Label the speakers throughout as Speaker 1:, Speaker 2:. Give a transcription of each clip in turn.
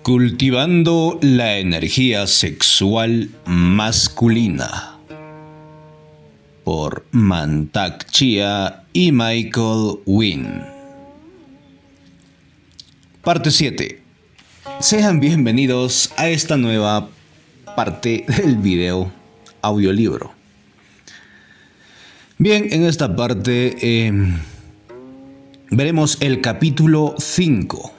Speaker 1: Cultivando la energía sexual masculina por Mantak Chia y Michael Wynn. Parte 7. Sean bienvenidos a esta nueva parte del video audiolibro. Bien, en esta parte veremos el capítulo 5.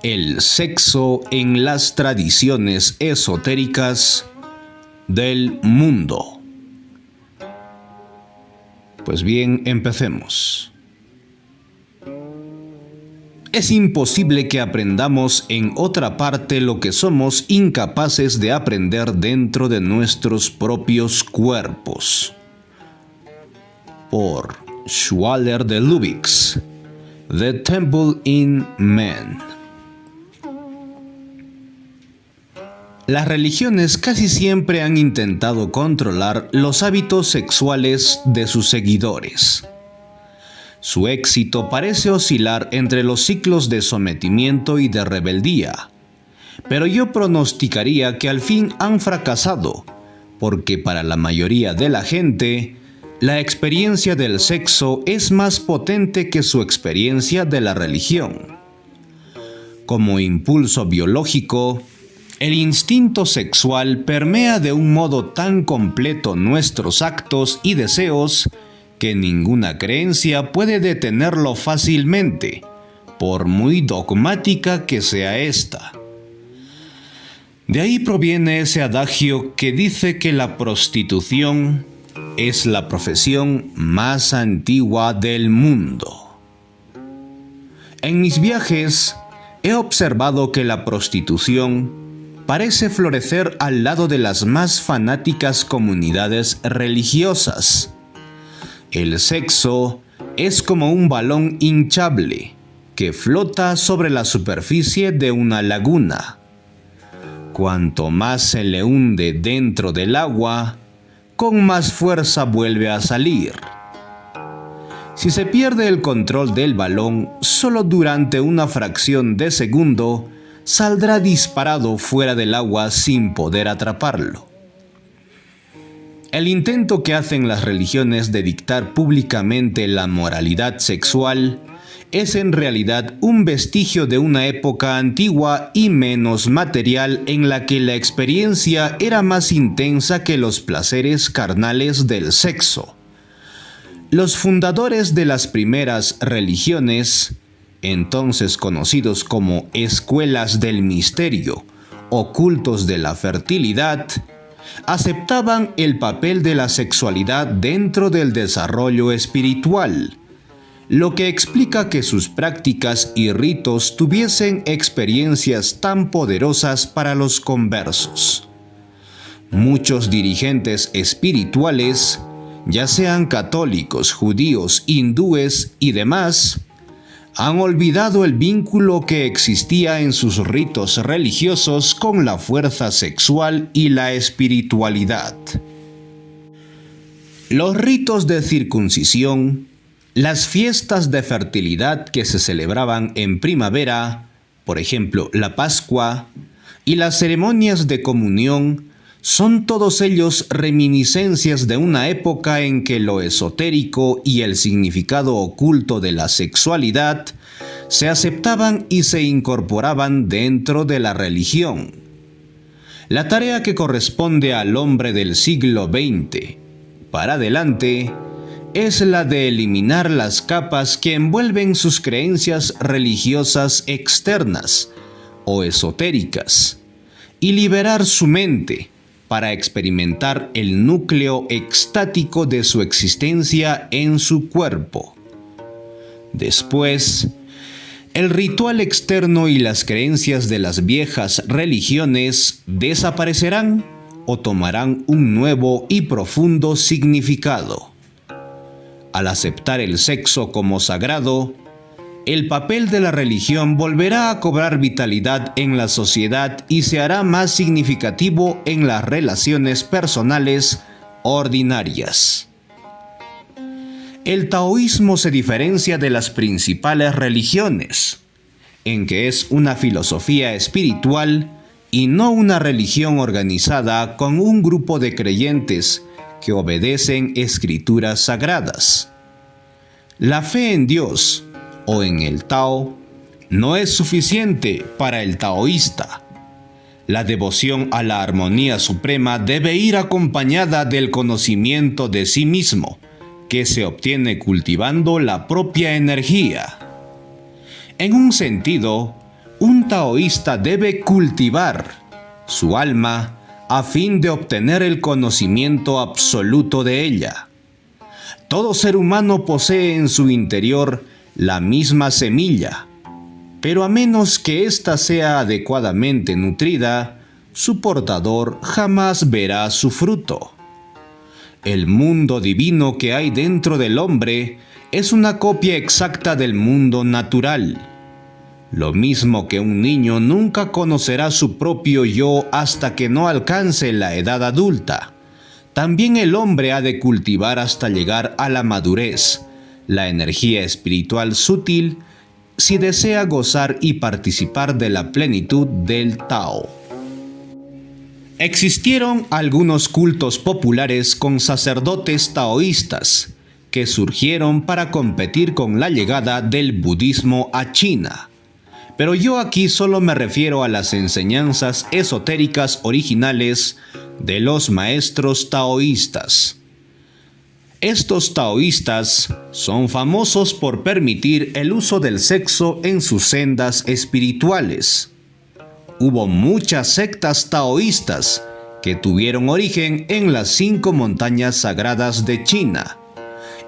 Speaker 1: El sexo en las tradiciones esotéricas del mundo. Pues bien, empecemos. Es imposible que aprendamos en otra parte lo que somos incapaces de aprender dentro de nuestros propios cuerpos. Por Schwaller de Lubix, The Temple in Man. Las religiones casi siempre han intentado controlar los hábitos sexuales de sus seguidores. Su éxito parece oscilar entre los ciclos de sometimiento y de rebeldía, pero yo pronosticaría que al fin han fracasado, porque para la mayoría de la gente, la experiencia del sexo es más potente que su experiencia de la religión. Como impulso biológico, el instinto sexual permea de un modo tan completo nuestros actos y deseos que ninguna creencia puede detenerlo fácilmente, por muy dogmática que sea ésta. De ahí proviene ese adagio que dice que la prostitución es la profesión más antigua del mundo. En mis viajes he observado que la prostitución parece florecer al lado de las más fanáticas comunidades religiosas. El sexo es como un balón hinchable que flota sobre la superficie de una laguna. Cuanto más se le hunde dentro del agua, con más fuerza vuelve a salir. Si se pierde el control del balón solo durante una fracción de segundo, saldrá disparado fuera del agua sin poder atraparlo. El intento que hacen las religiones de dictar públicamente la moralidad sexual es en realidad un vestigio de una época antigua y menos material en la que la experiencia era más intensa que los placeres carnales del sexo. Los fundadores de las primeras religiones, entonces conocidos como escuelas del misterio o cultos de la fertilidad, aceptaban el papel de la sexualidad dentro del desarrollo espiritual, lo que explica que sus prácticas y ritos tuviesen experiencias tan poderosas para los conversos. Muchos dirigentes espirituales, ya sean católicos, judíos, hindúes y demás, han olvidado el vínculo que existía en sus ritos religiosos con la fuerza sexual y la espiritualidad. Los ritos de circuncisión, las fiestas de fertilidad que se celebraban en primavera, por ejemplo la Pascua, y las ceremonias de comunión, son todos ellos reminiscencias de una época en que lo esotérico y el significado oculto de la sexualidad se aceptaban y se incorporaban dentro de la religión. La tarea que corresponde al hombre del siglo XX para adelante es la de eliminar las capas que envuelven sus creencias religiosas externas o esotéricas y liberar su mente para experimentar el núcleo extático de su existencia en su cuerpo. Después, el ritual externo y las creencias de las viejas religiones desaparecerán o tomarán un nuevo y profundo significado. Al aceptar el sexo como sagrado, el papel de la religión volverá a cobrar vitalidad en la sociedad y se hará más significativo en las relaciones personales ordinarias. El taoísmo se diferencia de las principales religiones en que es una filosofía espiritual y no una religión organizada con un grupo de creyentes que obedecen escrituras sagradas. La fe en Dios o en el Tao no es suficiente para el taoísta. La devoción a la armonía suprema debe ir acompañada del conocimiento de sí mismo, que se obtiene cultivando la propia energía. En un sentido, un taoísta debe cultivar su alma a fin de obtener el conocimiento absoluto de ella. Todo ser humano posee en su interior la misma semilla, pero a menos que ésta sea adecuadamente nutrida, su portador jamás verá su fruto. El mundo divino que hay dentro del hombre es una copia exacta del mundo natural. Lo mismo que un niño nunca conocerá su propio yo hasta que no alcance la edad adulta, también el hombre ha de cultivar hasta llegar a la madurez, la energía espiritual sutil, si desea gozar y participar de la plenitud del Tao. Existieron algunos cultos populares con sacerdotes taoístas que surgieron para competir con la llegada del budismo a China. Pero yo aquí solo me refiero a las enseñanzas esotéricas originales de los maestros taoístas. Estos taoístas son famosos por permitir el uso del sexo en sus sendas espirituales. Hubo muchas sectas taoístas que tuvieron origen en las 5 montañas sagradas de China,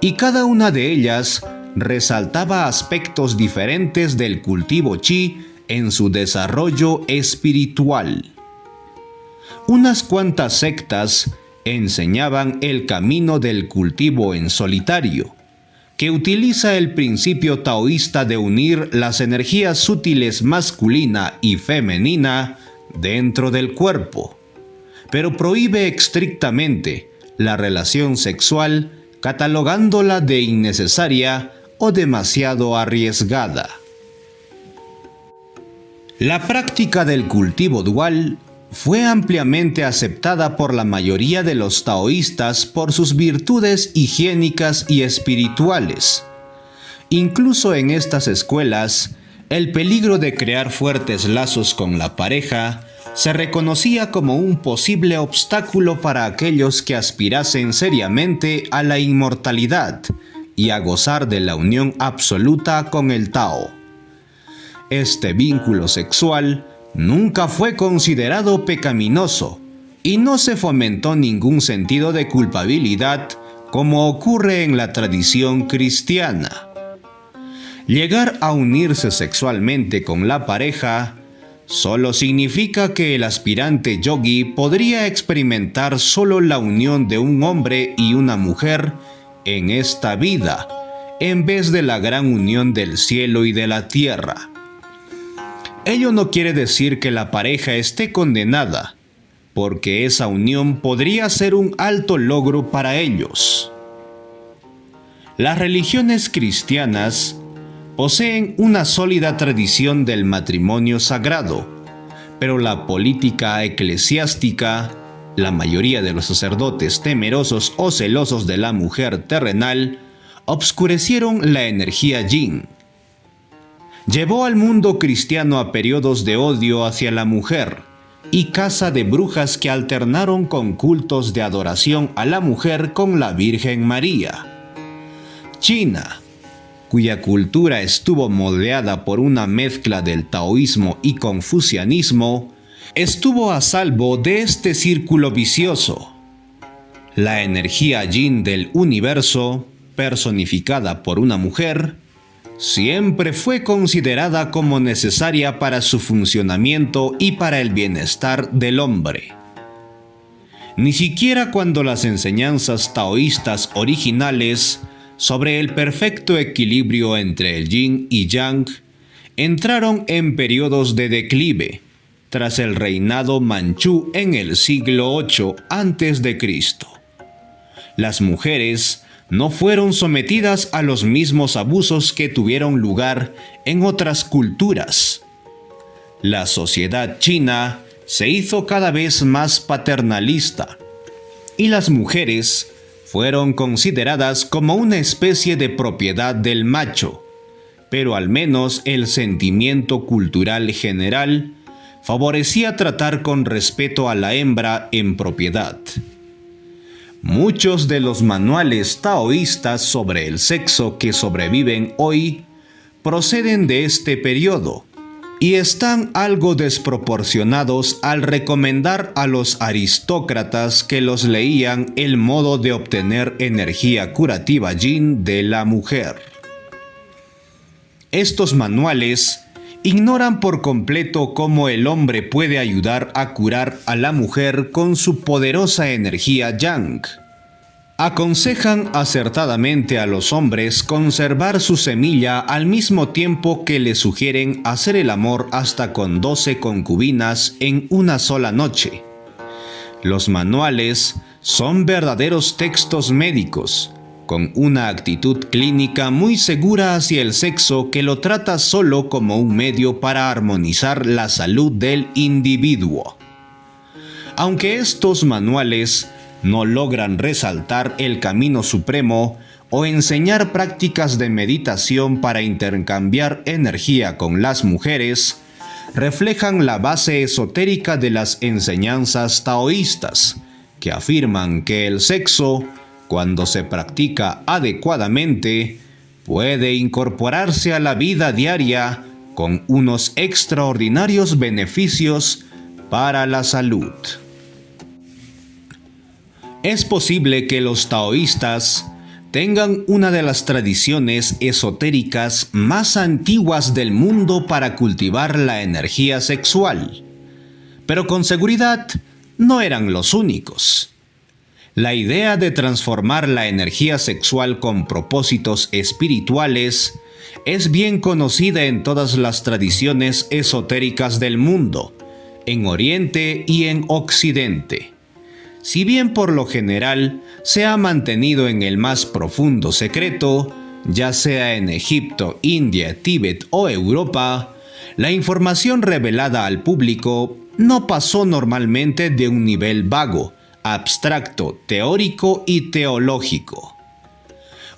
Speaker 1: y cada una de ellas resaltaba aspectos diferentes del cultivo chi en su desarrollo espiritual. Unas cuantas sectas enseñaban el camino del cultivo en solitario, que utiliza el principio taoísta de unir las energías sutiles masculina y femenina dentro del cuerpo, pero prohíbe estrictamente la relación sexual, catalogándola de innecesaria o demasiado arriesgada. La práctica del cultivo dual fue ampliamente aceptada por la mayoría de los taoístas por sus virtudes higiénicas y espirituales. Incluso en estas escuelas, el peligro de crear fuertes lazos con la pareja se reconocía como un posible obstáculo para aquellos que aspirasen seriamente a la inmortalidad y a gozar de la unión absoluta con el Tao. Este vínculo sexual nunca fue considerado pecaminoso y no se fomentó ningún sentido de culpabilidad como ocurre en la tradición cristiana. Llegar a unirse sexualmente con la pareja solo significa que el aspirante yogi podría experimentar solo la unión de un hombre y una mujer en esta vida, en vez de la gran unión del cielo y de la tierra. Ello no quiere decir que la pareja esté condenada, porque esa unión podría ser un alto logro para ellos. Las religiones cristianas poseen una sólida tradición del matrimonio sagrado, pero la política eclesiástica, la mayoría de los sacerdotes temerosos o celosos de la mujer terrenal, obscurecieron la energía yin. Llevó al mundo cristiano a periodos de odio hacia la mujer y caza de brujas que alternaron con cultos de adoración a la mujer con la Virgen María. China, cuya cultura estuvo moldeada por una mezcla del taoísmo y confucianismo, estuvo a salvo de este círculo vicioso. La energía yin del universo, personificada por una mujer, siempre fue considerada como necesaria para su funcionamiento y para el bienestar del hombre. Ni siquiera cuando las enseñanzas taoístas originales sobre el perfecto equilibrio entre el yin y yang entraron en periodos de declive, tras el reinado manchú en el siglo VIII a.C. Las mujeres no fueron sometidas a los mismos abusos que tuvieron lugar en otras culturas. La sociedad china se hizo cada vez más paternalista y las mujeres fueron consideradas como una especie de propiedad del macho, pero al menos el sentimiento cultural general favorecía tratar con respeto a la hembra en propiedad. Muchos de los manuales taoístas sobre el sexo que sobreviven hoy proceden de este periodo y están algo desproporcionados al recomendar a los aristócratas que los leían el modo de obtener energía curativa yin de la mujer. Estos manuales ignoran por completo cómo el hombre puede ayudar a curar a la mujer con su poderosa energía yang. Aconsejan acertadamente a los hombres conservar su semilla al mismo tiempo que le sugieren hacer el amor hasta con 12 concubinas en una sola noche. Los manuales son verdaderos textos médicos, con una actitud clínica muy segura hacia el sexo que lo trata solo como un medio para armonizar la salud del individuo. Aunque estos manuales no logran resaltar el camino supremo o enseñar prácticas de meditación para intercambiar energía con las mujeres, reflejan la base esotérica de las enseñanzas taoístas, que afirman que el sexo, cuando se practica adecuadamente, puede incorporarse a la vida diaria con unos extraordinarios beneficios para la salud. Es posible que los taoístas tengan una de las tradiciones esotéricas más antiguas del mundo para cultivar la energía sexual, pero con seguridad no eran los únicos. La idea de transformar la energía sexual con propósitos espirituales es bien conocida en todas las tradiciones esotéricas del mundo, en Oriente y en Occidente. Si bien por lo general se ha mantenido en el más profundo secreto, ya sea en Egipto, India, Tíbet o Europa, la información revelada al público no pasó normalmente de un nivel vago, abstracto, teórico y teológico.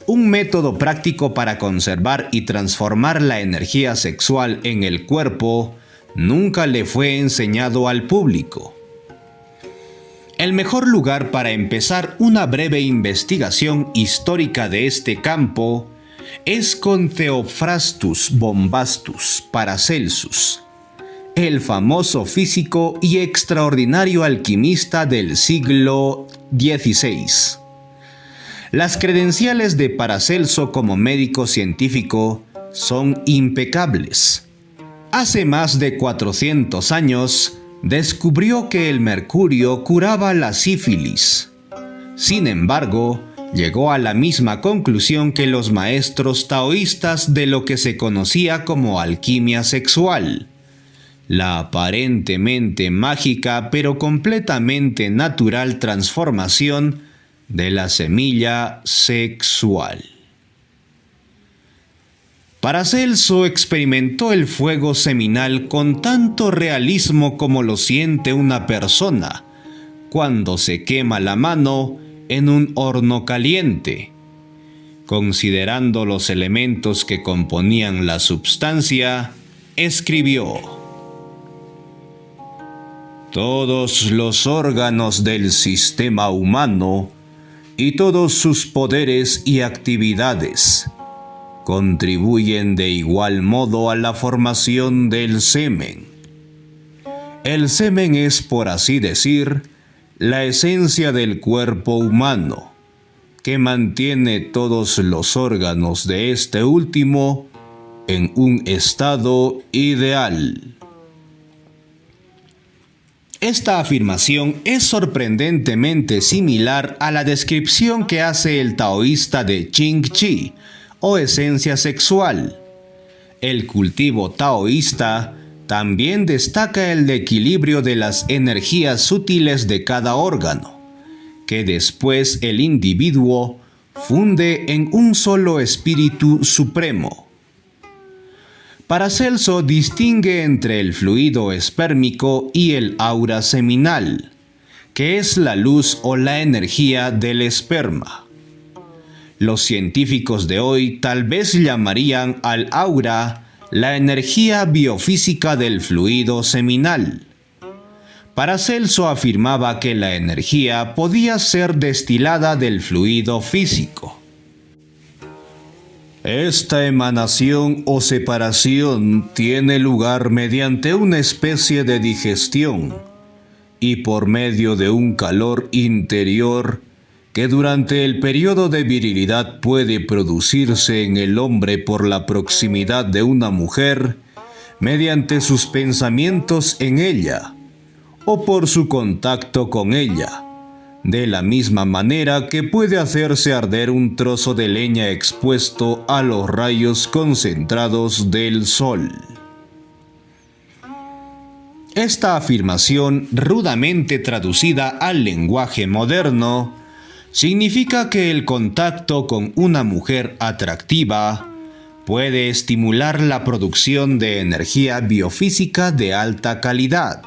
Speaker 1: Un método práctico para conservar y transformar la energía sexual en el cuerpo nunca le fue enseñado al público. El mejor lugar para empezar una breve investigación histórica de este campo es con Theophrastus Bombastus Paracelsus, el famoso físico y extraordinario alquimista del siglo XVI. Las credenciales de Paracelso como médico científico son impecables. Hace más de 400 años, descubrió que el mercurio curaba la sífilis. Sin embargo, llegó a la misma conclusión que los maestros taoístas de lo que se conocía como alquimia sexual, la aparentemente mágica pero completamente natural transformación de la semilla sexual. Paracelso experimentó el fuego seminal con tanto realismo como lo siente una persona cuando se quema la mano en un horno caliente. Considerando los elementos que componían la substancia, escribió: todos los órganos del sistema humano y todos sus poderes y actividades contribuyen de igual modo a la formación del semen. El semen es, por así decir, la esencia del cuerpo humano, que mantiene todos los órganos de este último en un estado ideal. Esta afirmación es sorprendentemente similar a la descripción que hace el taoísta de Qing Chi, o esencia sexual. El cultivo taoísta también destaca el equilibrio de las energías sutiles de cada órgano, que después el individuo funde en un solo espíritu supremo. Paracelso distingue entre el fluido espérmico y el aura seminal, que es la luz o la energía del esperma. Los científicos de hoy tal vez llamarían al aura la energía biofísica del fluido seminal. Paracelso afirmaba que la energía podía ser destilada del fluido físico. Esta emanación o separación tiene lugar mediante una especie de digestión y por medio de un calor interior que durante el periodo de virilidad puede producirse en el hombre por la proximidad de una mujer, mediante sus pensamientos en ella, o por su contacto con ella, de la misma manera que puede hacerse arder un trozo de leña expuesto a los rayos concentrados del sol. Esta afirmación, rudamente traducida al lenguaje moderno, significa que el contacto con una mujer atractiva puede estimular la producción de energía biofísica de alta calidad.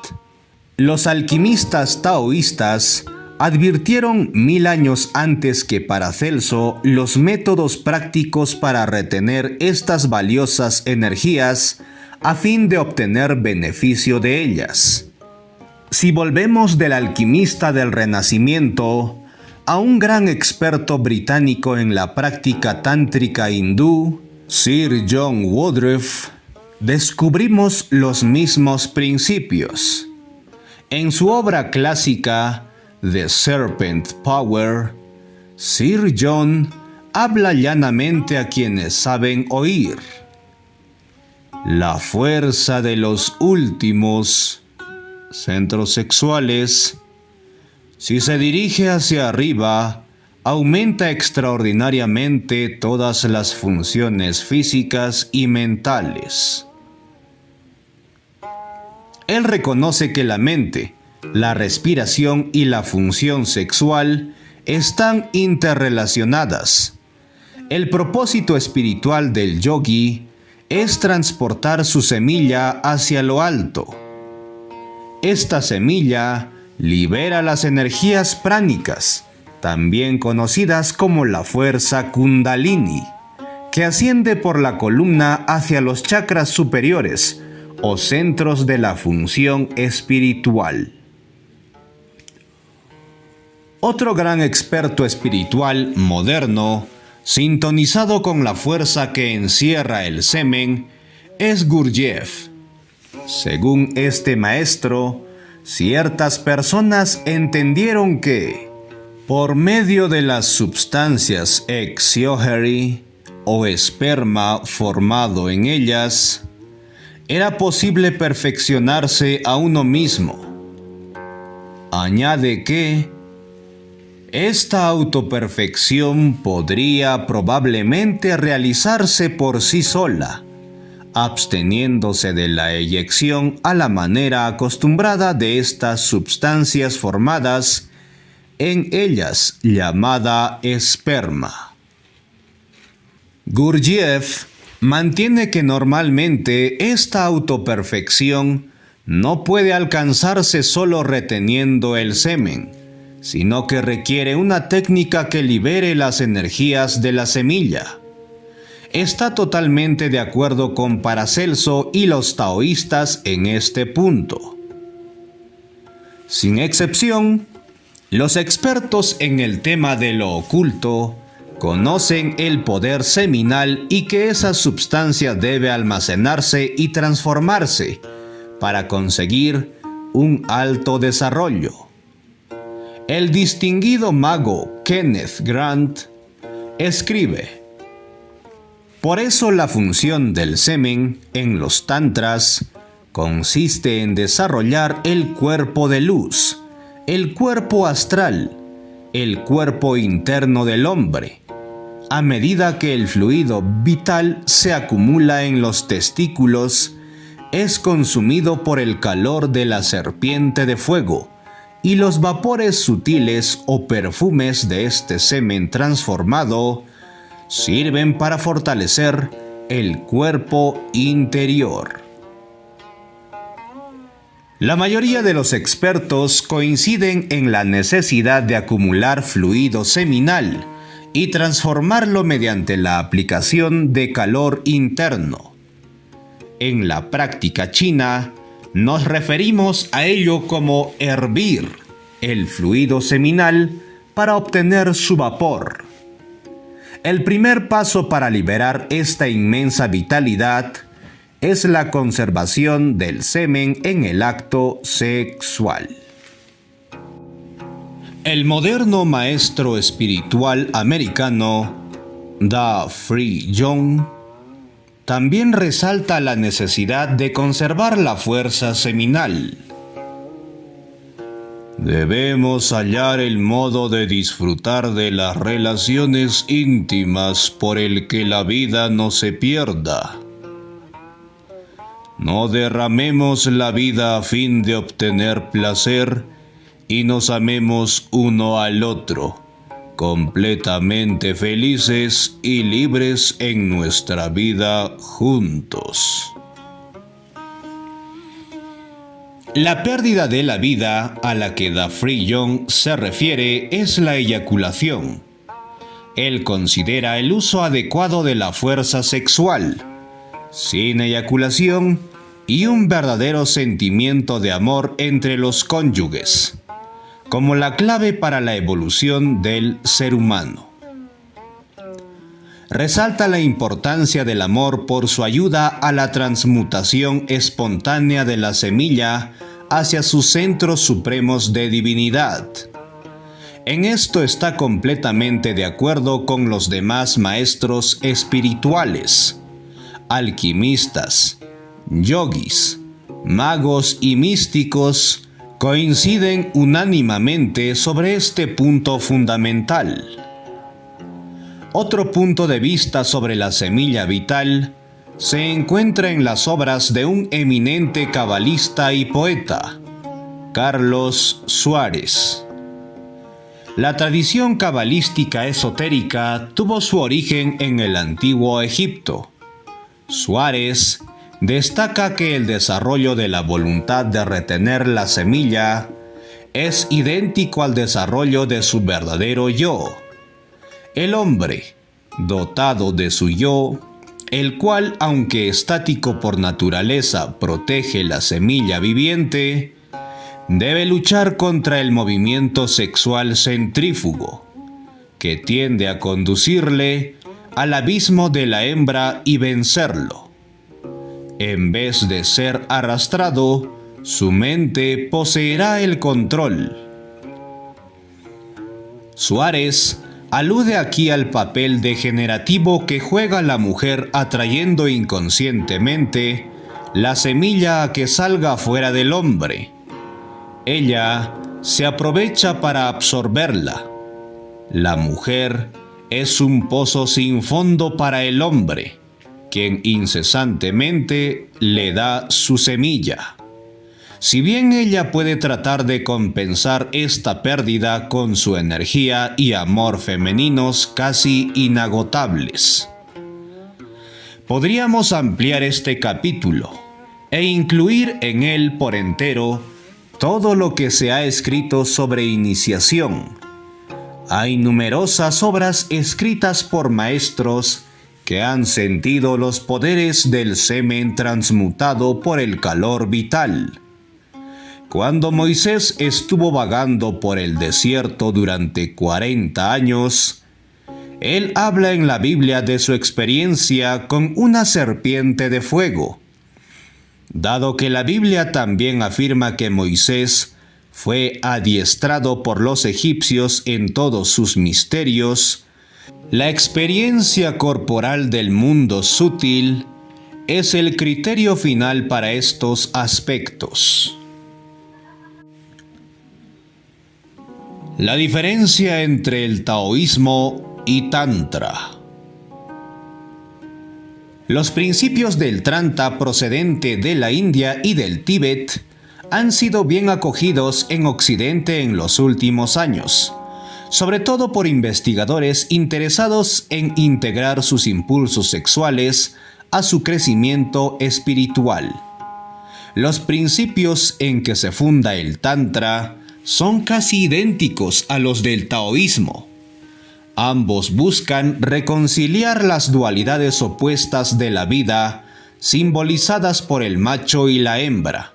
Speaker 1: Los alquimistas taoístas advirtieron 1000 años antes que Paracelso los métodos prácticos para retener estas valiosas energías a fin de obtener beneficio de ellas. Si volvemos del alquimista del Renacimiento a un gran experto británico en la práctica tántrica hindú, Sir John Woodruff, descubrimos los mismos principios. En su obra clásica, The Serpent Power, Sir John habla llanamente a quienes saben oír. La fuerza de los últimos centros sexuales, si se dirige hacia arriba, aumenta extraordinariamente todas las funciones físicas y mentales. Él reconoce que la mente, la respiración y la función sexual están interrelacionadas. El propósito espiritual del yogi es transportar su semilla hacia lo alto. Esta semilla libera las energías pránicas, también conocidas como la fuerza Kundalini, que asciende por la columna hacia los chakras superiores o centros de la función espiritual. Otro gran experto espiritual moderno, sintonizado con la fuerza que encierra el semen, es Gurdjieff. Según este maestro, ciertas personas entendieron que, por medio de las sustancias Exioheri o esperma formado en ellas, era posible perfeccionarse a uno mismo. Añade que esta autoperfección podría probablemente realizarse por sí sola, absteniéndose de la eyección a la manera acostumbrada de estas sustancias formadas en ellas, llamada esperma. Gurdjieff mantiene que normalmente esta autoperfección no puede alcanzarse solo reteniendo el semen, sino que requiere una técnica que libere las energías de la semilla. Está totalmente de acuerdo con Paracelso y los taoístas en este punto. Sin excepción, los expertos en el tema de lo oculto conocen el poder seminal y que esa sustancia debe almacenarse y transformarse para conseguir un alto desarrollo. El distinguido mago Kenneth Grant escribe: por eso la función del semen en los tantras consiste en desarrollar el cuerpo de luz, el cuerpo astral, el cuerpo interno del hombre, a medida que el fluido vital se acumula en los testículos, es consumido por el calor de la serpiente de fuego y los vapores sutiles o perfumes de este semen transformado sirven para fortalecer el cuerpo interior. La mayoría de los expertos coinciden en la necesidad de acumular fluido seminal y transformarlo mediante la aplicación de calor interno. En la práctica china, nos referimos a ello como hervir el fluido seminal para obtener su vapor. El primer paso para liberar esta inmensa vitalidad es la conservación del semen en el acto sexual. El moderno maestro espiritual americano Da Free Young también resalta la necesidad de conservar la fuerza seminal. Debemos hallar el modo de disfrutar de las relaciones íntimas por el que la vida no se pierda. No derramemos la vida a fin de obtener placer y nos amemos uno al otro, completamente felices y libres en nuestra vida juntos. La pérdida de la vida a la que Da Free Young se refiere es la eyaculación. Él considera el uso adecuado de la fuerza sexual, sin eyaculación y un verdadero sentimiento de amor entre los cónyuges, como la clave para la evolución del ser humano. Resalta la importancia del amor por su ayuda a la transmutación espontánea de la semilla hacia sus centros supremos de divinidad. En esto está completamente de acuerdo con los demás maestros espirituales, alquimistas, yogis, magos y místicos coinciden unánimemente sobre este punto fundamental. Otro punto de vista sobre la semilla vital se encuentra en las obras de un eminente cabalista y poeta, Carlos Suárez. La tradición cabalística esotérica tuvo su origen en el antiguo Egipto. Suárez destaca que el desarrollo de la voluntad de retener la semilla es idéntico al desarrollo de su verdadero yo. El hombre, dotado de su yo, el cual, aunque estático por naturaleza, protege la semilla viviente, debe luchar contra el movimiento sexual centrífugo, que tiende a conducirle al abismo de la hembra y vencerlo. En vez de ser arrastrado, su mente poseerá el control. Suárez alude aquí al papel degenerativo que juega la mujer atrayendo inconscientemente la semilla a que salga fuera del hombre. Ella se aprovecha para absorberla. La mujer es un pozo sin fondo para el hombre, quien incesantemente le da su semilla. Si bien ella puede tratar de compensar esta pérdida con su energía y amor femeninos casi inagotables. Podríamos ampliar este capítulo e incluir en él por entero todo lo que se ha escrito sobre iniciación. Hay numerosas obras escritas por maestros que han sentido los poderes del semen transmutado por el calor vital. Cuando Moisés estuvo vagando por el desierto durante 40 años, él habla en la Biblia de su experiencia con una serpiente de fuego. Dado que la Biblia también afirma que Moisés fue adiestrado por los egipcios en todos sus misterios, la experiencia corporal del mundo sutil es el criterio final para estos aspectos. La diferencia entre el taoísmo y tantra. Los principios del tantra procedente de la India y del Tíbet han sido bien acogidos en Occidente en los últimos años, sobre todo por investigadores interesados en integrar sus impulsos sexuales a su crecimiento espiritual. Los principios en que se funda el Tantra son casi idénticos a los del taoísmo. Ambos buscan reconciliar las dualidades opuestas de la vida, simbolizadas por el macho y la hembra,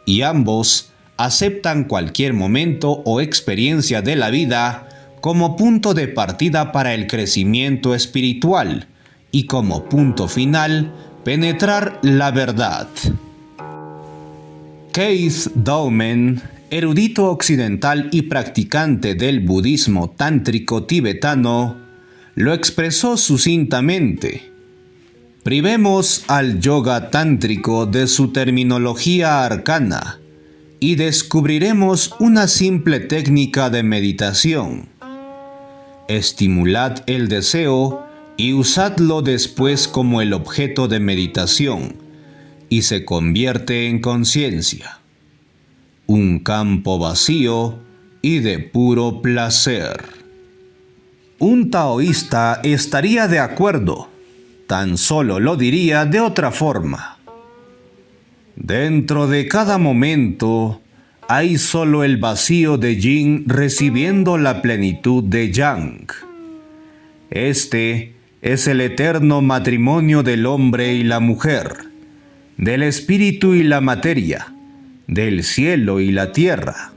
Speaker 1: y ambos aceptan cualquier momento o experiencia de la vida como punto de partida para el crecimiento espiritual y como punto final, penetrar la verdad. Keith Daumen, erudito occidental y practicante del budismo tántrico tibetano, lo expresó sucintamente: privemos al yoga tántrico de su terminología arcana y descubriremos una simple técnica de meditación. Estimulad el deseo y usadlo después como el objeto de meditación, y se convierte en conciencia. Un campo vacío y de puro placer. Un taoísta estaría de acuerdo, tan solo lo diría de otra forma. Dentro de cada momento hay solo el vacío de Yin recibiendo la plenitud de Yang. Este es el eterno matrimonio del hombre y la mujer, del espíritu y la materia, del cielo y la tierra.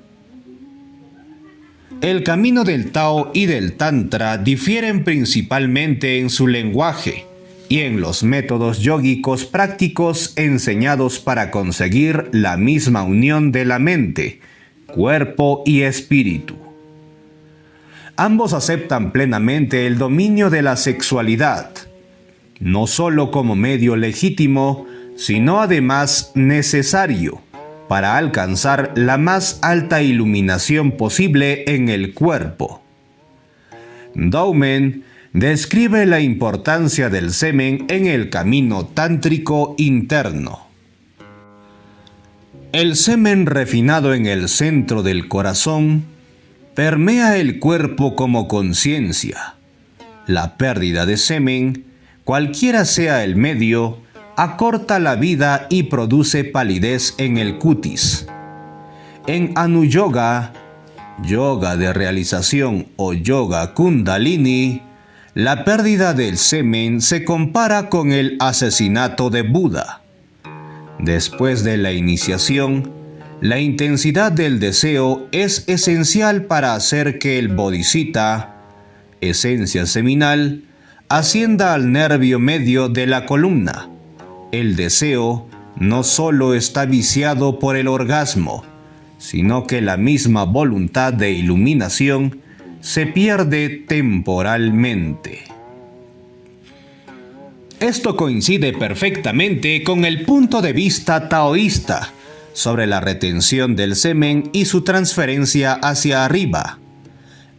Speaker 1: El camino del Tao y del Tantra difieren principalmente en su lenguaje y en los métodos yógicos prácticos enseñados para conseguir la misma unión de la mente, cuerpo y espíritu. Ambos aceptan plenamente el dominio de la sexualidad, no solo como medio legítimo, sino además necesario para alcanzar la más alta iluminación posible en el cuerpo. Daumen describe la importancia del semen en el camino tántrico interno. El semen refinado en el centro del corazón permea el cuerpo como conciencia. La pérdida de semen, cualquiera sea el medio, acorta la vida y produce palidez en el cutis. En Anuyoga, yoga de realización o yoga kundalini, la pérdida del semen se compara con el asesinato de Buda. Después de la iniciación, la intensidad del deseo es esencial para hacer que el bodhisattva, esencia seminal, ascienda al nervio medio de la columna. El deseo no solo está viciado por el orgasmo, sino que la misma voluntad de iluminación se pierde temporalmente. Esto coincide perfectamente con el punto de vista taoísta sobre la retención del semen y su transferencia hacia arriba.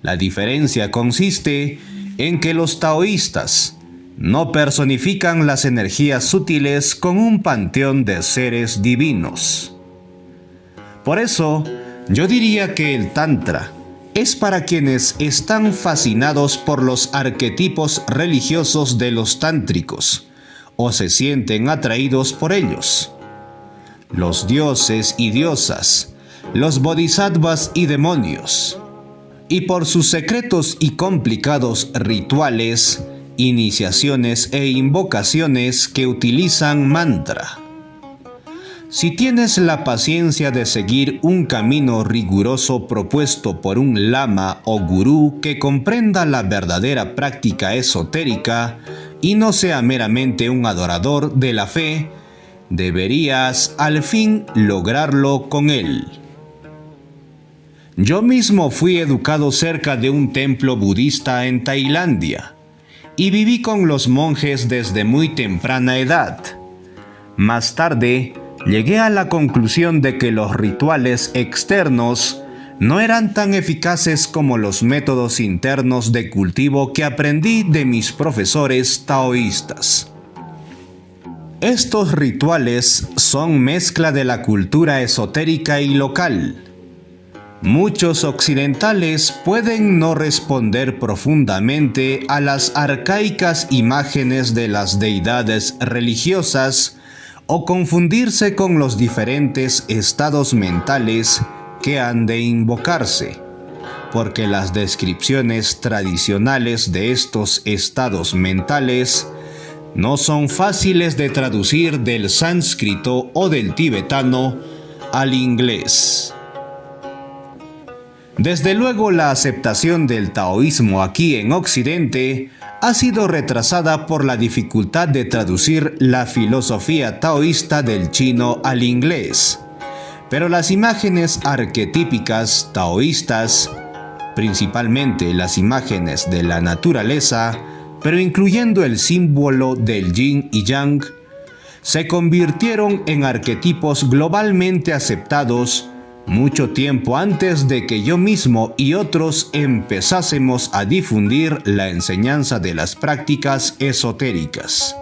Speaker 1: La diferencia consiste en que los taoístas no personifican las energías sutiles con un panteón de seres divinos. Por eso, yo diría que el Tantra es para quienes están fascinados por los arquetipos religiosos de los tántricos o se sienten atraídos por ellos. Los dioses y diosas, los bodhisattvas y demonios, y por sus secretos y complicados rituales, iniciaciones e invocaciones que utilizan mantra. Si tienes la paciencia de seguir un camino riguroso propuesto por un lama o gurú que comprenda la verdadera práctica esotérica y no sea meramente un adorador de la fe, deberías al fin lograrlo con él. Yo mismo fui educado cerca de un templo budista en Tailandia y viví con los monjes desde muy temprana edad. Más tarde, llegué a la conclusión de que los rituales externos no eran tan eficaces como los métodos internos de cultivo que aprendí de mis profesores taoístas. Estos rituales son mezcla de la cultura esotérica y local. Muchos occidentales pueden no responder profundamente a las arcaicas imágenes de las deidades religiosas o confundirse con los diferentes estados mentales que han de invocarse, porque las descripciones tradicionales de estos estados mentales no son fáciles de traducir del sánscrito o del tibetano al inglés. Desde luego, la aceptación del taoísmo aquí en Occidente ha sido retrasada por la dificultad de traducir la filosofía taoísta del chino al inglés. Pero las imágenes arquetípicas taoístas, principalmente las imágenes de la naturaleza, pero incluyendo el símbolo del yin y yang, se convirtieron en arquetipos globalmente aceptados mucho tiempo antes de que yo mismo y otros empezásemos a difundir la enseñanza de las prácticas esotéricas.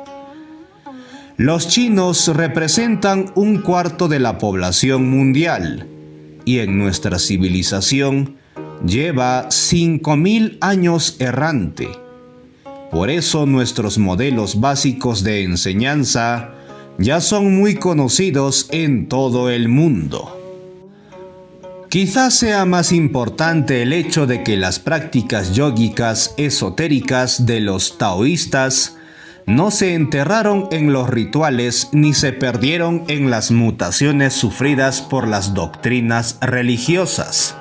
Speaker 1: Los chinos representan 1/4 de la población mundial y en nuestra civilización lleva 5000 años errante. Por eso nuestros modelos básicos de enseñanza ya son muy conocidos en todo el mundo. Quizás sea más importante el hecho de que las prácticas yógicas esotéricas de los taoístas no se enterraron en los rituales ni se perdieron en las mutaciones sufridas por las doctrinas religiosas.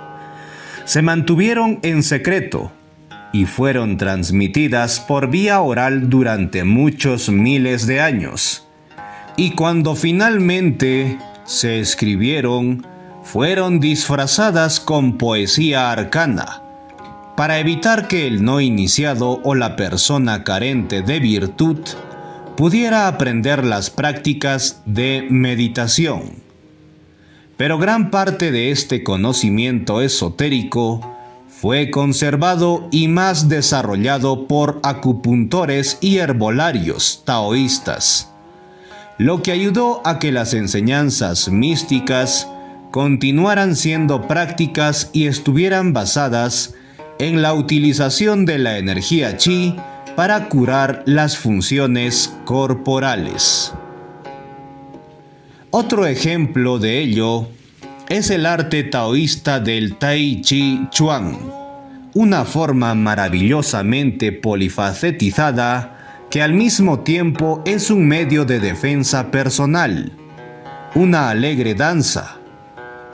Speaker 1: Se mantuvieron en secreto y fueron transmitidas por vía oral durante muchos miles de años. Y cuando finalmente se escribieron, fueron disfrazadas con poesía arcana, para evitar que el no iniciado o la persona carente de virtud pudiera aprender las prácticas de meditación. Pero gran parte de este conocimiento esotérico fue conservado y más desarrollado por acupuntores y herbolarios taoístas, lo que ayudó a que las enseñanzas místicas continuaran siendo prácticas y estuvieran basadas en la utilización de la energía chi para curar las funciones corporales. Otro ejemplo de ello es el arte taoísta del Tai Chi Chuan, una forma maravillosamente polifacetizada que al mismo tiempo es un medio de defensa personal, una alegre danza,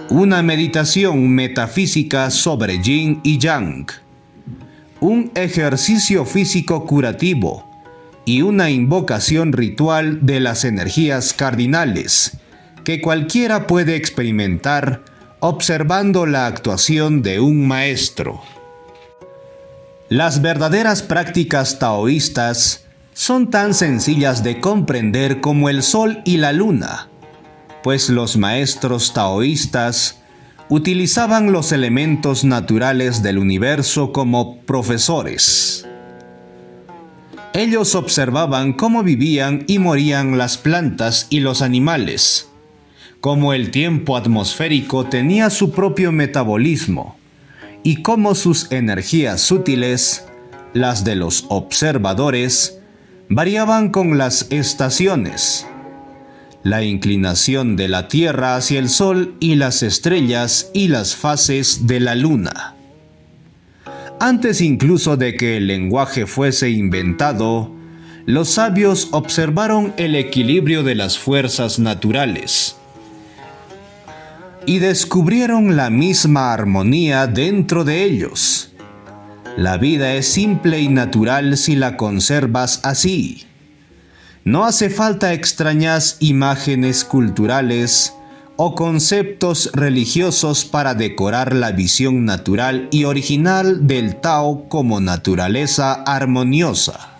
Speaker 1: una meditación metafísica sobre yin y yang, un ejercicio físico curativo y una invocación ritual de las energías cardinales que cualquiera puede experimentar observando la actuación de un maestro. Las verdaderas prácticas taoístas son tan sencillas de comprender como el sol y la luna, pues los maestros taoístas utilizaban los elementos naturales del universo como profesores. Ellos observaban cómo vivían y morían las plantas y los animales, cómo el tiempo atmosférico tenía su propio metabolismo y cómo sus energías sutiles, las de los observadores, variaban con las estaciones, la inclinación de la Tierra hacia el Sol y las estrellas y las fases de la Luna. Antes incluso de que el lenguaje fuese inventado, los sabios observaron el equilibrio de las fuerzas naturales y descubrieron la misma armonía dentro de ellos. La vida es simple y natural si la conservas así. No hace falta extrañas imágenes culturales o conceptos religiosos para decorar la visión natural y original del Tao como naturaleza armoniosa.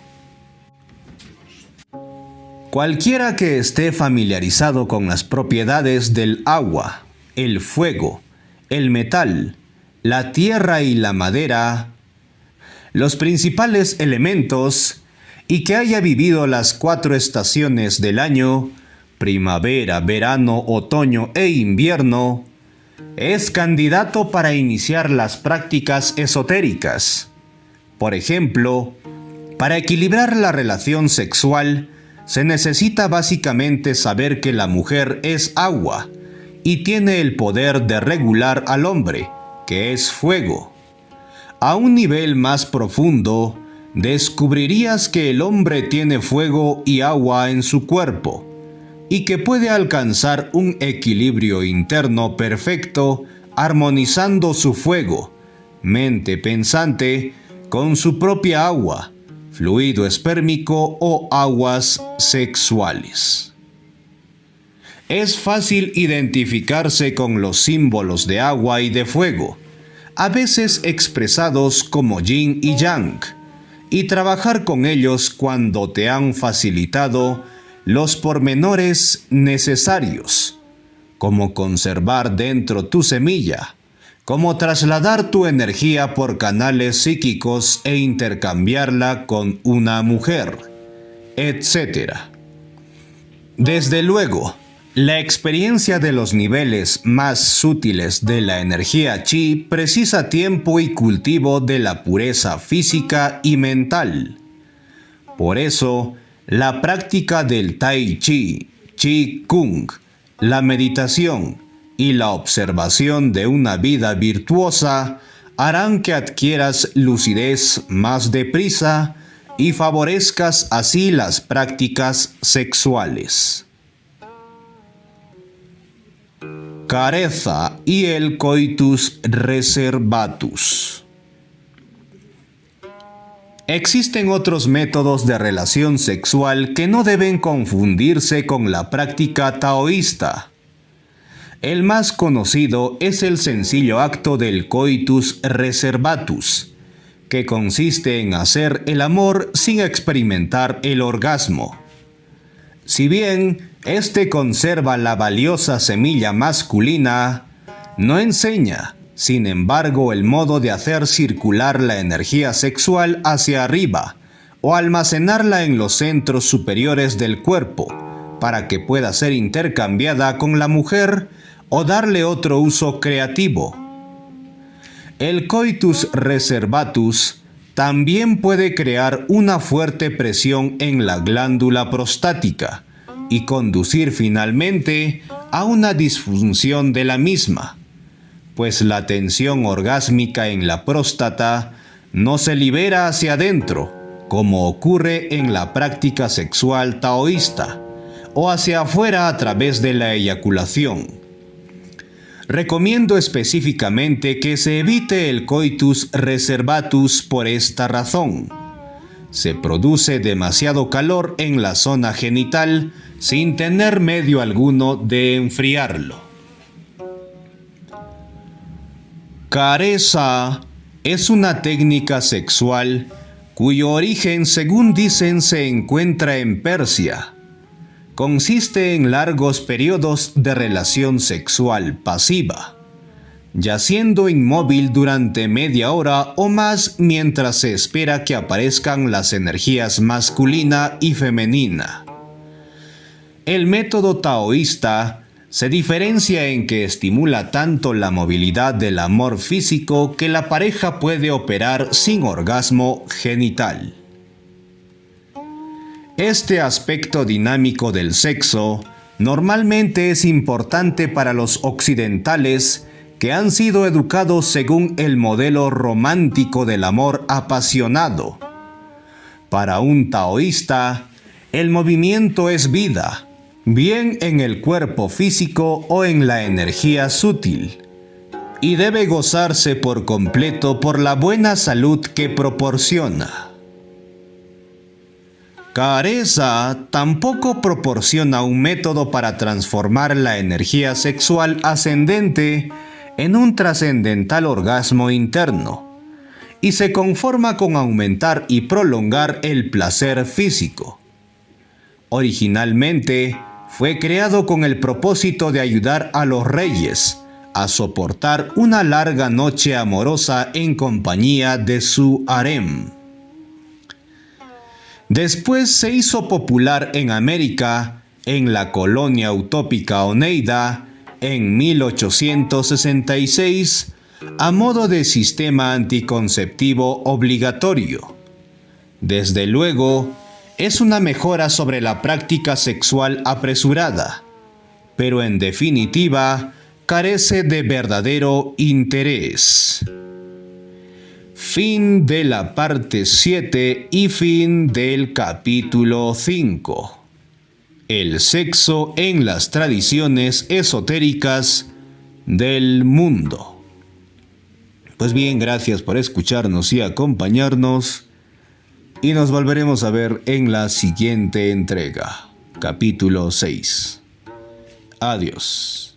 Speaker 1: Cualquiera que esté familiarizado con las propiedades del agua, el fuego, el metal, la tierra y la madera, los principales elementos, y que haya vivido las 4 estaciones del año, primavera, verano, otoño e invierno, es candidato para iniciar las prácticas esotéricas. Por ejemplo, para equilibrar la relación sexual, se necesita básicamente saber que la mujer es agua y tiene el poder de regular al hombre, que es fuego. A un nivel más profundo, descubrirías que el hombre tiene fuego y agua en su cuerpo, y que puede alcanzar un equilibrio interno perfecto armonizando su fuego, mente pensante, con su propia agua, fluido espérmico o aguas sexuales. Es fácil identificarse con los símbolos de agua y de fuego, a veces expresados como yin y yang, y trabajar con ellos cuando te han facilitado los pormenores necesarios, como conservar dentro tu semilla, como trasladar tu energía por canales psíquicos e intercambiarla con una mujer, etc. Desde luego, la experiencia de los niveles más sutiles de la energía chi precisa tiempo y cultivo de la pureza física y mental. Por eso, la práctica del Tai Chi, Chi Kung, la meditación y la observación de una vida virtuosa harán que adquieras lucidez más deprisa y favorezcas así las prácticas sexuales. Careza y el coitus reservatus. Existen otros métodos de relación sexual que no deben confundirse con la práctica taoísta. El más conocido es el sencillo acto del coitus reservatus, que consiste en hacer el amor sin experimentar el orgasmo. Si bien este conserva la valiosa semilla masculina, no enseña, sin embargo, el modo de hacer circular la energía sexual hacia arriba o almacenarla en los centros superiores del cuerpo para que pueda ser intercambiada con la mujer o darle otro uso creativo. El coitus reservatus también puede crear una fuerte presión en la glándula prostática y conducir finalmente a una disfunción de la misma, pues la tensión orgásmica en la próstata no se libera hacia adentro, como ocurre en la práctica sexual taoísta, o hacia afuera a través de la eyaculación. Recomiendo específicamente que se evite el coitus reservatus por esta razón. Se produce demasiado calor en la zona genital sin tener medio alguno de enfriarlo. Careza es una técnica sexual cuyo origen, según dicen, se encuentra en Persia. Consiste en largos periodos de relación sexual pasiva, yaciendo inmóvil durante media hora o más mientras se espera que aparezcan las energías masculina y femenina. El método taoísta se diferencia en que estimula tanto la movilidad del amor físico que la pareja puede operar sin orgasmo genital. Este aspecto dinámico del sexo normalmente es importante para los occidentales que han sido educados según el modelo romántico del amor apasionado. Para un taoísta, el movimiento es vida, bien en el cuerpo físico o en la energía sutil, y debe gozarse por completo por la buena salud que proporciona. Careza tampoco proporciona un método para transformar la energía sexual ascendente en un trascendental orgasmo interno, y se conforma con aumentar y prolongar el placer físico. Originalmente, fue creado con el propósito de ayudar a los reyes a soportar una larga noche amorosa en compañía de su harem. Después se hizo popular en América, en la colonia utópica Oneida, en 1866, a modo de sistema anticonceptivo obligatorio. Desde luego, es una mejora sobre la práctica sexual apresurada, pero en definitiva, carece de verdadero interés. Fin de la parte 7 y fin del capítulo 5. El sexo en las tradiciones esotéricas del mundo. Pues bien, gracias por escucharnos y acompañarnos, y nos volveremos a ver en la siguiente entrega, capítulo 6. Adiós.